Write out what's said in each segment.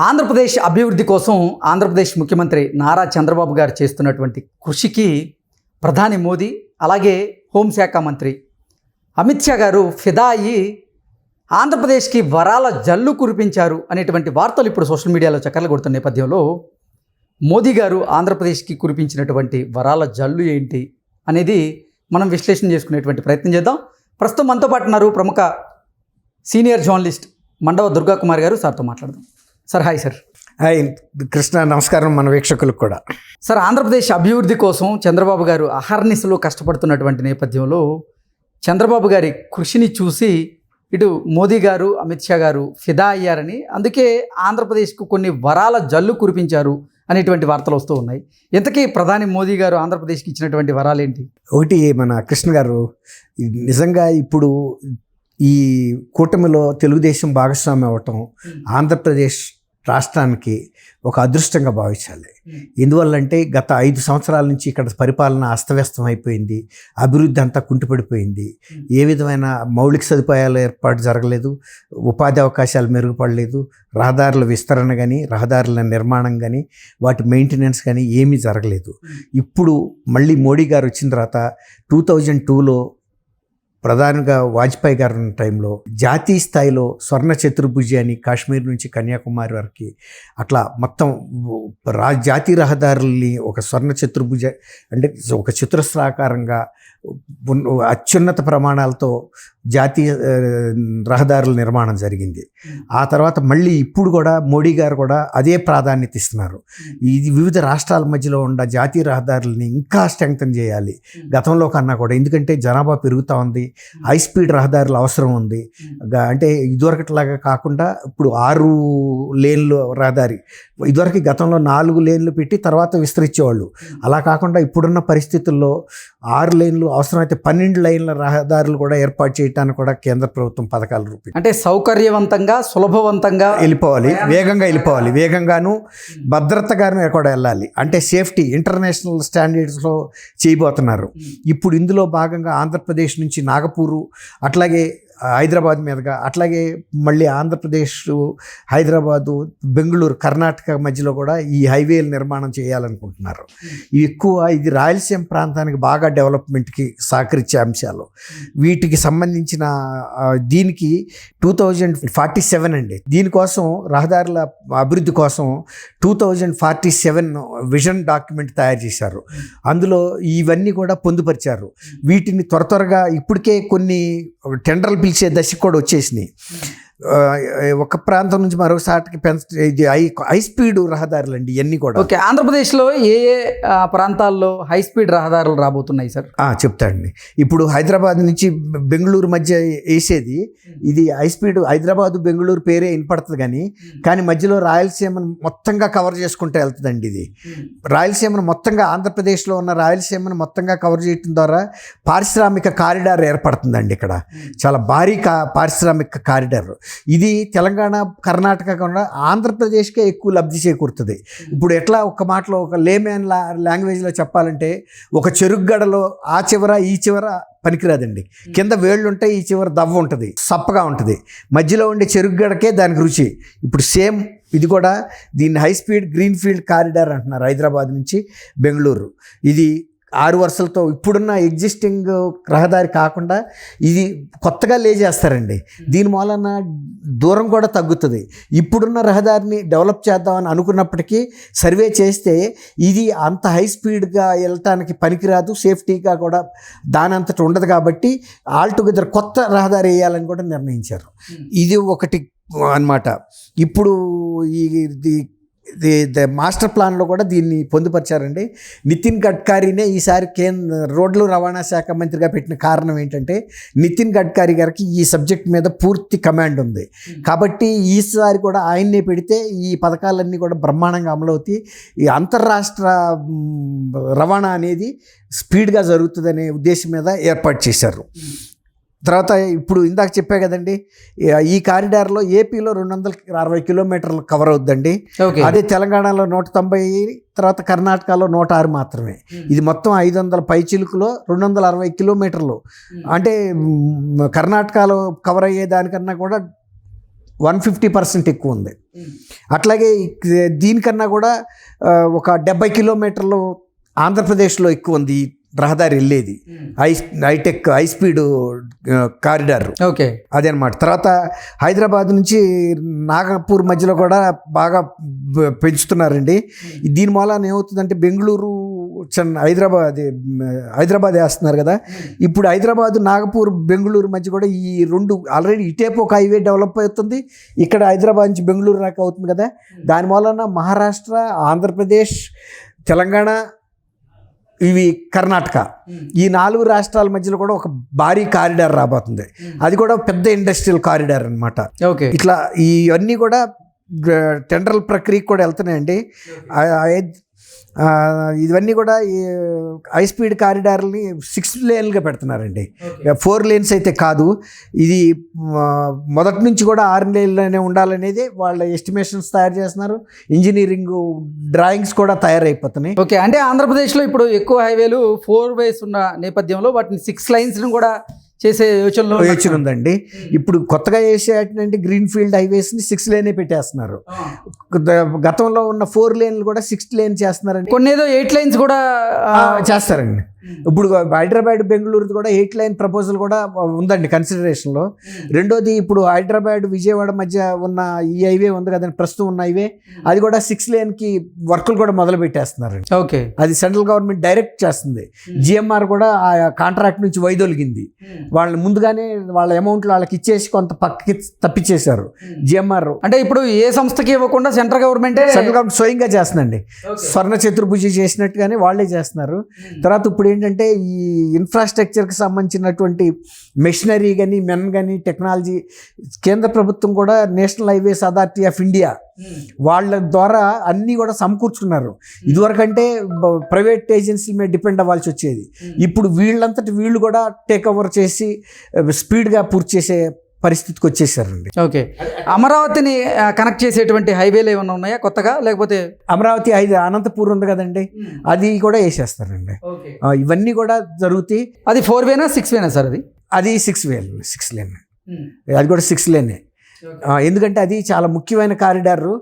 ఆంధ్రప్రదేశ్ అభివృద్ధి కోసం ఆంధ్రప్రదేశ్ ముఖ్యమంత్రి నారా చంద్రబాబు గారు చేస్తున్నటువంటి కృషికి ప్రధాని మోదీ అలాగే హోంశాఖ మంత్రి అమిత్ షా గారు ఫిదా అయ్యి ఆంధ్రప్రదేశ్కి వరాల జల్లు కురిపించారు అనేటువంటి వార్తలు ఇప్పుడు సోషల్ మీడియాలో చక్కర్లు కొడుతున్న నేపథ్యంలో మోదీ గారు ఆంధ్రప్రదేశ్కి కురిపించినటువంటి వరాల జల్లు ఏంటి అనేది మనం విశ్లేషణ చేసుకునేటువంటి ప్రయత్నం చేద్దాం. ప్రస్తుతం మనతో పాటు ఉన్నారు ప్రముఖ సీనియర్ జర్నలిస్ట్ మండవ దుర్గా కుమార్ గారు. సార్తో మాట్లాడదాం. Sir hi sir. Hi Krishna, నమస్కారం మన వీక్షకులకు కూడా. సార్, ఆంధ్రప్రదేశ్ అభివృద్ధి కోసం చంద్రబాబు గారు అహర్నిశలు కష్టపడుతున్నటువంటి నేపథ్యంలో చంద్రబాబు గారి కృషిని చూసి ఇటు మోదీ గారు అమిత్ షా గారు ఫిదా అయ్యారని, అందుకే ఆంధ్రప్రదేశ్కు కొన్ని వరాల జల్లు కురిపించారు అనేటువంటి వార్తలు వస్తూ ఉన్నాయి. ఇంతకీ ప్రధాని మోదీ గారు ఆంధ్రప్రదేశ్కి ఇచ్చినటువంటి వరాలు ఏంటి? ఒకటి, మన కృష్ణ గారు నిజంగా ఇప్పుడు ఈ కూటమిలో తెలుగుదేశం భాగస్వామి అవ్వటం ఆంధ్రప్రదేశ్ రాష్ట్రానికి ఒక అదృష్టంగా భావించాలి. ఎందువల్లంటే గత 5 సంవత్సరాల నుంచి ఇక్కడ పరిపాలన అస్తవ్యస్తం అయిపోయింది, అభివృద్ధి అంతా కుంటుపడిపోయింది, ఏ విధమైన మౌలిక సదుపాయాలు ఏర్పాటు జరగలేదు, ఉపాధి అవకాశాలు మెరుగుపడలేదు, రహదారుల విస్తరణ కానీ రహదారుల నిర్మాణం కానీ వాటి మెయింటెనెన్స్ కానీ ఏమీ జరగలేదు. ఇప్పుడు మళ్ళీ మోడీ గారు వచ్చిన తర్వాత 2002లో ప్రధానంగా వాజ్పేయి గారు ఉన్న టైంలో జాతీయ స్థాయిలో స్వర్ణ చతుర్భుజి అని కాశ్మీర్ నుంచి కన్యాకుమారి వరకు అట్లా మొత్తం జాతీయ రహదారుల్ని ఒక స్వర్ణ చతుర్భుజ అంటే ఒక చతురస్రాకారంగా అత్యున్నత ప్రమాణాలతో జాతీయ రహదారుల నిర్మాణం జరిగింది. ఆ తర్వాత మళ్ళీ ఇప్పుడు కూడా మోడీ గారు కూడా అదే ప్రాధాన్యత ఇస్తున్నారు. ఇది వివిధ రాష్ట్రాల మధ్యలో ఉన్న జాతీయ రహదారులని ఇంకా స్ట్రెంగ్తన్ చేయాలి గతంలో కన్నా కూడా. ఎందుకంటే జనాభా పెరుగుతూ ఉంది, హై స్పీడ్ రహదారులు అవసరం ఉంది. అంటే ఇదివరకట్లాగా కాకుండా ఇప్పుడు 6 లేన్లు రహదారి, ఇదివరకు గతంలో 4 లేన్లు పెట్టి తర్వాత విస్తరించేవాళ్ళు. అలా కాకుండా ఇప్పుడున్న పరిస్థితుల్లో 6 లేన్లు అవసరమైతే 12 లైన్ల రహదారులు కూడా ఏర్పాటు చేయడానికి కూడా కేంద్ర ప్రభుత్వం పథకాలు రూపీ, అంటే సౌకర్యవంతంగా సులభవంతంగా వెళ్ళిపోవాలి, వేగంగా వెళ్ళిపోవాలి, వేగంగాను భద్రతగాను కూడా వెళ్ళాలి. అంటే సేఫ్టీ ఇంటర్నేషనల్ స్టాండర్డ్స్లో చేయబోతున్నారు. ఇప్పుడు ఇందులో భాగంగా ఆంధ్రప్రదేశ్ నుంచి నాగపూరు, అట్లాగే హైదరాబాద్ మీదుగా, అట్లాగే మళ్ళీ ఆంధ్రప్రదేశ్ హైదరాబాదు బెంగళూరు కర్ణాటక మధ్యలో కూడా ఈ హైవేలు నిర్మాణం చేయాలనుకుంటున్నారు. ఇది రాయలసీమ ప్రాంతానికి బాగా డెవలప్మెంట్కి సహకరించే అంశాలు. వీటికి సంబంధించిన దీనికి 2047 అండి. దీనికోసం రహదారుల అభివృద్ధి కోసం 2047 విజన్ డాక్యుమెంట్ తయారు చేశారు. అందులో ఇవన్నీ కూడా పొందుపరిచారు. వీటిని త్వరగా ఇప్పటికే కొన్ని టెండర్లు పిలిచే దశకు కూడా వచ్చేసినాయి. ఒక ప్రాంతం నుంచి మరొక సాటికి ఇది హై స్పీడ్ రహదారులు అండి ఇవన్నీ కూడా. ఓకే, ఆంధ్రప్రదేశ్లో ఏ ప్రాంతాల్లో హై స్పీడ్ రహదారులు రాబోతున్నాయి సార్? చెప్తానండి. ఇప్పుడు హైదరాబాద్ నుంచి బెంగళూరు మధ్య వేసేది ఇది హై స్పీడ్. హైదరాబాద్ బెంగళూరు పేరే వినపడుతుంది కానీ మధ్యలో రాయలసీమను మొత్తంగా కవర్ చేసుకుంటూ వెళ్తుందండి. ఇది రాయలసీమను మొత్తంగా, ఆంధ్రప్రదేశ్లో ఉన్న రాయలసీమను మొత్తంగా కవర్ చేయడం ద్వారా పారిశ్రామిక కారిడార్ ఏర్పడుతుందండి. ఇక్కడ చాలా భారీ పారిశ్రామిక కారిడార్. ఇది తెలంగాణ కర్ణాటక కాకుండా ఆంధ్రప్రదేశ్కే ఎక్కువ లబ్ధి చేకూరుతుంది. ఇప్పుడు ఎట్లా ఒక మాటలో ఒక లేమ్యాన్ లాంగ్వేజ్లో చెప్పాలంటే, ఒక చెరుగ్గడలో ఆ చివర ఈ చివర పనికిరాదండి. కింద వేళ్ళు ఉంటాయి, ఈ చివర దవ్వ ఉంటుంది, సప్పగా ఉంటుంది. మధ్యలో ఉండే చెరుగ్గడకే దానికి రుచి. ఇప్పుడు సేమ్ ఇది కూడా దీన్ని high speed green field corridor అంటున్నారు. హైదరాబాద్ నుంచి బెంగళూరు ఇది 6 వరుసలతో ఇప్పుడున్న ఎగ్జిస్టింగ్ రహదారి కాకుండా ఇది కొత్తగా చేస్తారండి. దీని మూలన దూరం కూడా తగ్గుతుంది. ఇప్పుడున్న రహదారిని డెవలప్ చేద్దామని అనుకున్నప్పటికీ సర్వే చేస్తే ఇది అంత హై స్పీడ్గా వెళ్ళటానికి పనికిరాదు, సేఫ్టీగా కూడా దానంతటి ఉండదు. కాబట్టి ఆల్టుగెదర్ కొత్త రహదారి వేయాలని కూడా నిర్ణయించారు. ఇది ఒకటి అన్నమాట. ఇప్పుడు ఇది మాస్టర్ ప్లాన్లో కూడా దీన్ని పొందుపరిచారండి. నితిన్ గడ్కరీనే ఈసారి రోడ్లు రవాణా శాఖ మంత్రిగా పెట్టిన కారణం ఏంటంటే, నితిన్ గడ్కరీ గారికి ఈ సబ్జెక్ట్ మీద పూర్తి కమాండ్ ఉంది. కాబట్టి ఈసారి కూడా ఆయన్నే పెడితే ఈ పథకాలన్నీ కూడా బ్రహ్మాండంగా అమలవుతాయి. ఈ అంతర్రాష్ట్ర రవాణా అనేది స్పీడ్గా జరుగుతుందనే ఉద్దేశం మీద ఏర్పాటు చేశారు. తర్వాత ఇప్పుడు ఇందాక చెప్పే కదండి, ఈ కారిడార్లో ఏపీలో 260 కిలోమీటర్లు కవర్ అవుద్దండి. అదే తెలంగాణలో 190, తర్వాత కర్ణాటకలో 106 మాత్రమే. ఇది మొత్తం 500 పైచిలుకులో 260 కిలోమీటర్లు. అంటే కర్ణాటకలో కవర్ అయ్యే దానికన్నా కూడా 150% ఎక్కువ ఉంది. అట్లాగే దీనికన్నా కూడా ఒక 70 కిలోమీటర్లు ఆంధ్రప్రదేశ్లో ఎక్కువ ఉంది రహదారి వెళ్ళేది, hitech high speed corridor. Okay, అదనమాట. తర్వాత హైదరాబాద్ నుంచి నాగపూర్ మధ్యలో కూడా బాగా పెంచుతున్నారండి. దీని మూలాన ఏమవుతుందంటే బెంగళూరు హైదరాబాద్ వేస్తున్నారు కదా, ఇప్పుడు హైదరాబాద్ నాగపూర్ బెంగళూరు మధ్య కూడా ఈ రెండు ఆల్రెడీ ఇటేపు ఒక హైవే డెవలప్ అవుతుంది, ఇక్కడ హైదరాబాద్ నుంచి బెంగళూరు దాకా అవుతుంది కదా. దాని మూలన మహారాష్ట్ర, ఆంధ్రప్రదేశ్, తెలంగాణ, ఇవి కర్ణాటక, ఈ 4 రాష్ట్రాల మధ్యలో కూడా ఒక భారీ కారిడార్ రాబోతుంది. అది కూడా పెద్ద ఇండస్ట్రియల్ కారిడార్ అనమాట. ఓకే, ఇట్లా ఇవన్నీ కూడా టెండర్ల ప్రక్రియకు కూడా వెళ్తున్నాయండి. ఇవన్నీ కూడా హై స్పీడ్ కారిడార్ని 6 లేన్లుగా పెడుతున్నారండి, 4 లేన్స్ అయితే కాదు. ఇది మొదటి నుంచి కూడా 6 లేన్లోనే ఉండాలనేది వాళ్ళ ఎస్టిమేషన్స్ తయారు చేస్తున్నారు, ఇంజనీరింగ్ డ్రాయింగ్స్ కూడా తయారైపోతున్నాయి. ఓకే, అంటే ఆంధ్రప్రదేశ్లో ఇప్పుడు ఎక్కువ హైవేలు 4 ways ఉన్న నేపథ్యంలో వాటిని 6 లైన్స్ని కూడా చేసే యోచన ఉందండి. ఇప్పుడు కొత్తగా వేసేటంటే గ్రీన్ ఫీల్డ్ హైవేస్ని 6 లేనే పెట్టేస్తున్నారు. గతంలో ఉన్న 4 లేన్లు కూడా 6 లేన్ చేస్తున్నారండి. కొన్ని ఏదో 8 లైన్స్ కూడా చేస్తారండి. ఇప్పుడు హైదరాబాద్ బెంగళూరు కూడా 8 లైన్ ప్రపోజల్ కూడా ఉందండి కన్సిడరేషన్లో. రెండోది, ఇప్పుడు హైదరాబాద్ విజయవాడ మధ్య ఉన్న ఈ హైవే ఉంది కదండి, ప్రస్తుతం ఉన్న హైవే, అది కూడా 6 లేన్కి వర్కులు కూడా మొదలు పెట్టేస్తున్నారండి. ఓకే, అది సెంట్రల్ గవర్నమెంట్ డైరెక్ట్ చేస్తుంది. జిఎంఆర్ కూడా ఆ కాంట్రాక్ట్ నుంచి వైదొలిగింది. వాళ్ళు ముందుగానే వాళ్ళ అమౌంట్లు వాళ్ళకి ఇచ్చేసి కొంత పక్కకి తప్పించేశారు జిఎంఆర్. అంటే ఇప్పుడు ఏ సంస్థకి ఇవ్వకుండా సెంట్రల్ గవర్నమెంట్ స్వయంగా చేస్తుందండి. స్వర్ణ చతుర్భుజి చేసినట్టుగానే వాళ్ళే చేస్తున్నారు. తర్వాత ఇప్పుడు ఏంటంటే ఈ ఇన్ఫ్రాస్ట్రక్చర్కి సంబంధించినటువంటి మెషినరీ కానీ మెన్ కానీ టెక్నాలజీ కేంద్ర ప్రభుత్వం కూడా national highways authority of India వాళ్ళ ద్వారా అన్నీ కూడా సమకూర్చుకున్నారు. ఇదివరకంటే ప్రైవేట్ ఏజెన్సీ మీద డిపెండ్ అవ్వాల్సి వచ్చేది. ఇప్పుడు వీళ్ళంతటి వీళ్ళు కూడా టేక్ ఓవర్ చేసి స్పీడ్గా పూర్తి చేసే పరిస్థితికి వచ్చేసారండి. ఓకే, అమరావతిని కనెక్ట్ చేసేటువంటి హైవేలు ఏమైనా ఉన్నాయా కొత్తగా? లేకపోతే అమరావతి అనంతపూర్ ఉంది కదండి, అది కూడా వేసేస్తారండి. ఇవన్నీ కూడా జరుగుతాయి. అది 4 వేనా 6 వేనా సార్? అది 6 లేన్, అది కూడా 6 లేనే. ఎందుకంటే అది చాలా ముఖ్యమైన కారిడారు.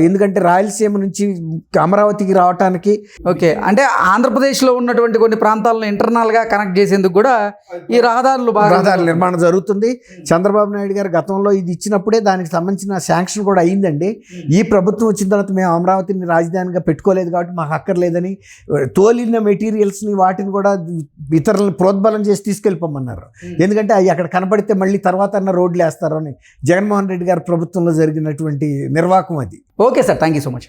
ఎందుకంటే రాయలసీమ నుంచి అమరావతికి రావడానికి. ఓకే, అంటే ఆంధ్రప్రదేశ్లో ఉన్నటువంటి కొన్ని ప్రాంతాలను ఇంటర్నల్గా కనెక్ట్ చేసేందుకు కూడా ఈ రహదారుల నిర్మాణం జరుగుతుంది. చంద్రబాబు నాయుడు గారు గతంలో ఇది ఇచ్చినప్పుడే దానికి సంబంధించిన శాంక్షన్ కూడా అయిందండి. ఈ ప్రభుత్వం వచ్చిన తర్వాత మేము అమరావతిని రాజధానిగా పెట్టుకోలేదు కాబట్టి మాకు అక్కర్లేదని తోలిన మెటీరియల్స్ని వాటిని కూడా ఇతరులను ప్రోద్బలం చేసి తీసుకెళ్ళిపోమన్నారు. ఎందుకంటే అవి అక్కడ కనపడితే మళ్ళీ తర్వాత అన్న రోడ్లు వేస్తారు అని జగన్మోహన్ రెడ్డి గారి ప్రభుత్వంలో జరిగినటువంటి నిర్వాకం అది. Okay sir, thank you so much.